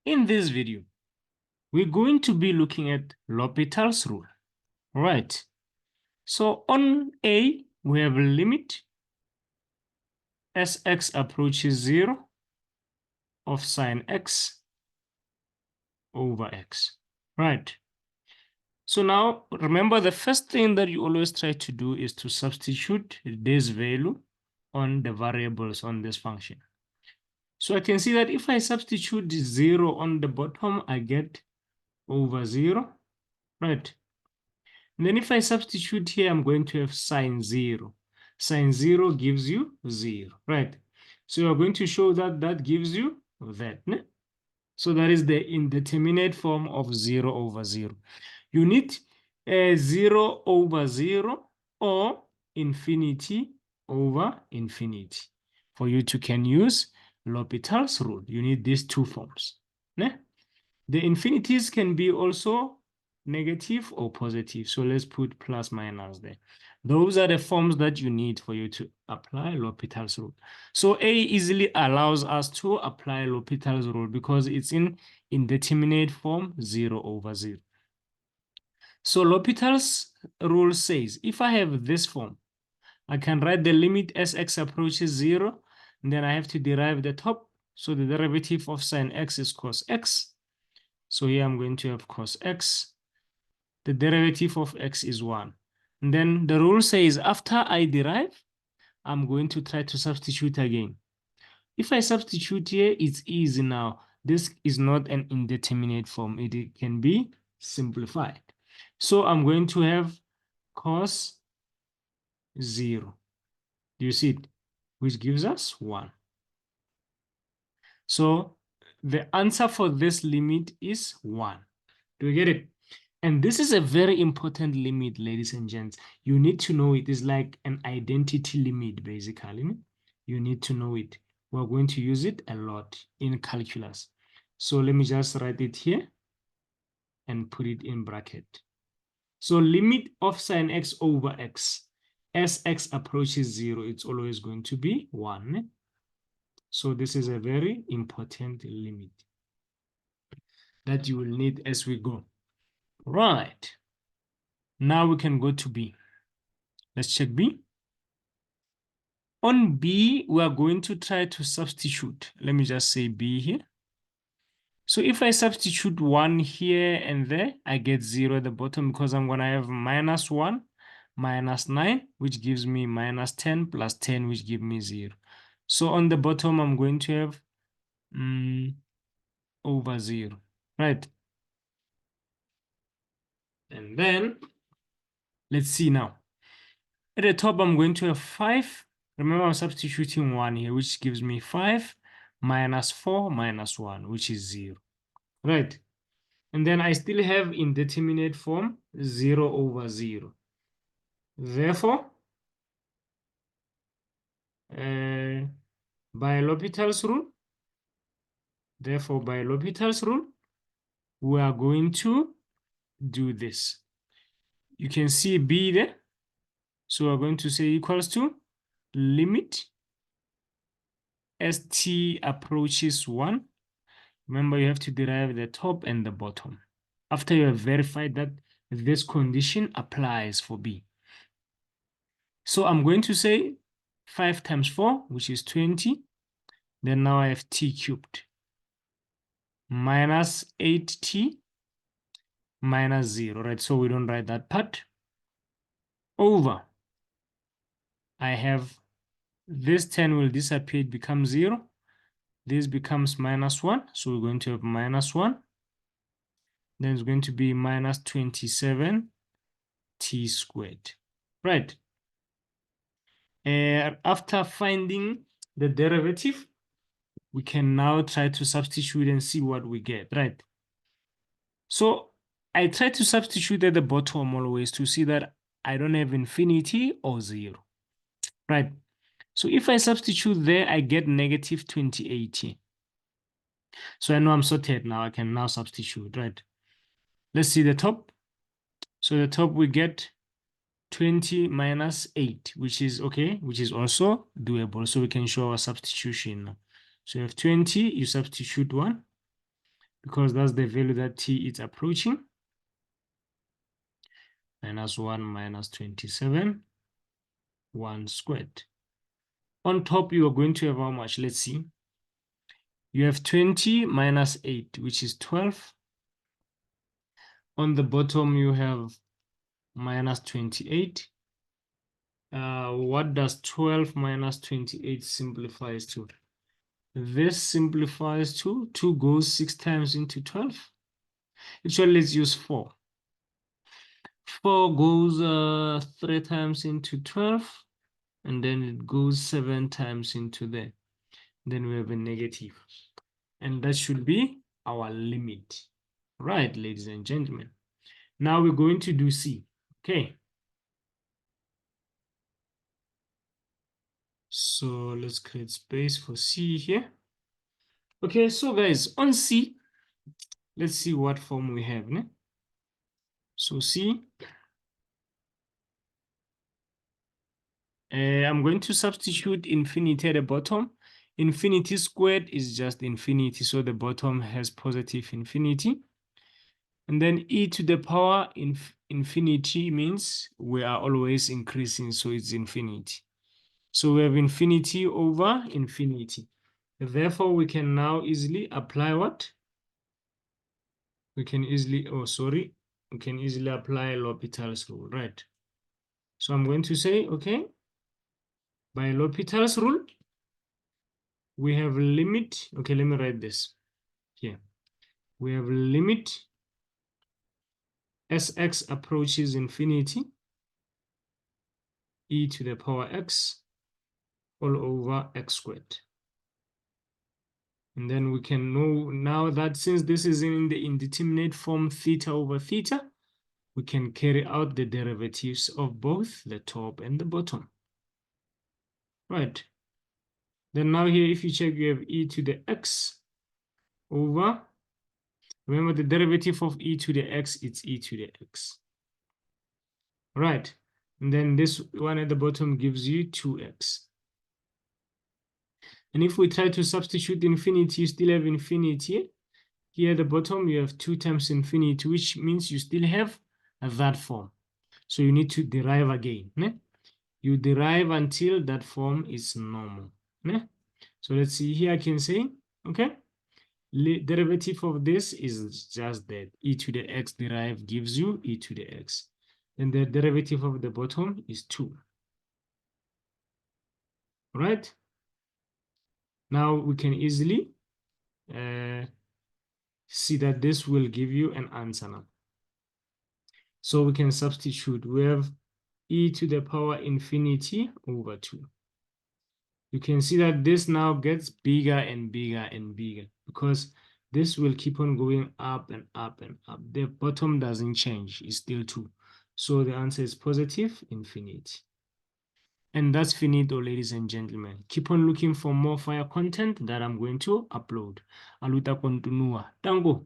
In this video, we're going to be looking at L'Hopital's rule. All right. So on A, we have a limit as x approaches 0 of sine x over x. Right. So now, remember, the first thing that you always try to do is to substitute this value on the variables on this function. So I can see that if I substitute 0 on the bottom, I get over 0. Right. And then if I substitute here, I'm going to have sine 0. Sine 0 gives you 0, right? So you're going to show that that gives you that. Ne? So that is the indeterminate form of 0 over 0. You need 0 over 0 or infinity over infinity. For you to can use L'Hopital's rule, you need these two forms. Ne? The infinities can be also negative or positive. So let's put plus minus there. Those are the forms that you need for you to apply L'Hopital's rule. So A easily allows us to apply L'Hopital's rule because it's in indeterminate form 0 over 0. So L'Hopital's rule says if I have this form, I can write the limit as x approaches 0, and then I have to derive the top. So the derivative of sine x is cos x. So here I'm going to have cos x. The derivative of x is 1. And then the rule says after I derive, I'm going to try to substitute again. If I substitute here, it's easy now. This is not an indeterminate form. It can be simplified. So I'm going to have cos 0. Do you see it? Which gives us 1. So the answer for this limit is 1. Do you get it? And this is a very important limit, ladies and gents. You need to know it. It's like an identity limit, basically. You need to know it. We're going to use it a lot in calculus. So let me just write it here and put it in bracket. So limit of sine x over x. As x approaches 0, it's always going to be 1. So this is a very important limit that you will need as we go. Right. Now we can go to B. Let's check B. On B, we are going to try to substitute. Let me just say B here. So if I substitute 1 here and there, I get 0 at the bottom because I'm going to have minus 1, minus 9, which gives me minus 10, plus 10, which gives me 0. So on the bottom, I'm going to have over 0, right? And then, let's see now. At the top, I'm going to have 5. Remember, I'm substituting 1 here, which gives me 5 minus 4 minus 1, which is 0. Right? And then I still have indeterminate form 0 over 0. Therefore, by L'Hopital's rule, we are going to do this. You can see B there. So we're going to say equals to limit as t approaches 1. Remember, you have to derive the top and the bottom. After you have verified that this condition applies for B. So I'm going to say 5 times 4, which is 20. Then now I have t cubed minus 8t minus 0, right? So we don't write that part. Over. I have this 10 will disappear, it becomes 0. This becomes minus 1. So we're going to have minus 1. Then it's going to be minus 27 t squared. Right. After finding the derivative, we can now try to substitute and see what we get, right? So I try to substitute at the bottom always to see that I don't have infinity or 0, right? So if I substitute there, I get negative 28. So I know I'm sorted now. I can now substitute, right? Let's see the top. So the top we get 20 minus 8, which is okay, which is also doable. So we can show our substitution now. So you have 20, you substitute 1. because that's the value that t is approaching. Minus 1 minus 27, 1 squared. On top, you are going to have how much? Let's see. You have 20 minus 8, which is 12. On the bottom, you have minus 28. What does 12 minus 28 simplifies to? This simplifies to 2 goes 6 times into 12. Actually, let's use 4. 4 goes 3 times into 12, and then it goes 7 times into there. Then we have a negative. And that should be our limit. Right, ladies and gentlemen. Now we're going to do C. Okay. So let's create space for C here. Okay, so guys, on C, let's see what form we have. Ne? So C, I'm going to substitute infinity at the bottom. Infinity squared is just infinity, so the bottom has positive infinity. And then e to the power infinity means we are always increasing, so it's infinity. So we have infinity over infinity. Therefore, we can now easily apply what? We can easily, we can easily apply L'Hopital's rule, right? So I'm going to say, okay, by L'Hopital's rule, we have limit. Okay, let me write this here. We have limit as x approaches infinity, e to the power x all over x squared. And then we can know now that since this is in the indeterminate form theta over theta, we can carry out the derivatives of both the top and the bottom. Right. Then now here, if you check, you have e to the x over, remember the derivative of e to the x, it's e to the x. Right. And then this one at the bottom gives you 2x. And if we try to substitute infinity, you still have infinity. Here at the bottom, you have 2 times infinity, which means you still have that form. So you need to derive again. Ne? You derive until that form is normal. Ne? So let's see here, I can say, okay, derivative of this is just that e to the x derived gives you e to the x. And the derivative of the bottom is 2. Right? Now we can easily see that this will give you an answer now. So we can substitute. We have e to the power infinity over 2. You can see that this now gets bigger and bigger and bigger because this will keep on going up and up and up. The bottom doesn't change, it's still 2. So the answer is positive infinity. And that's finito, ladies and gentlemen. Keep on looking for more fire content that I'm going to upload. Aluta continua. Tango.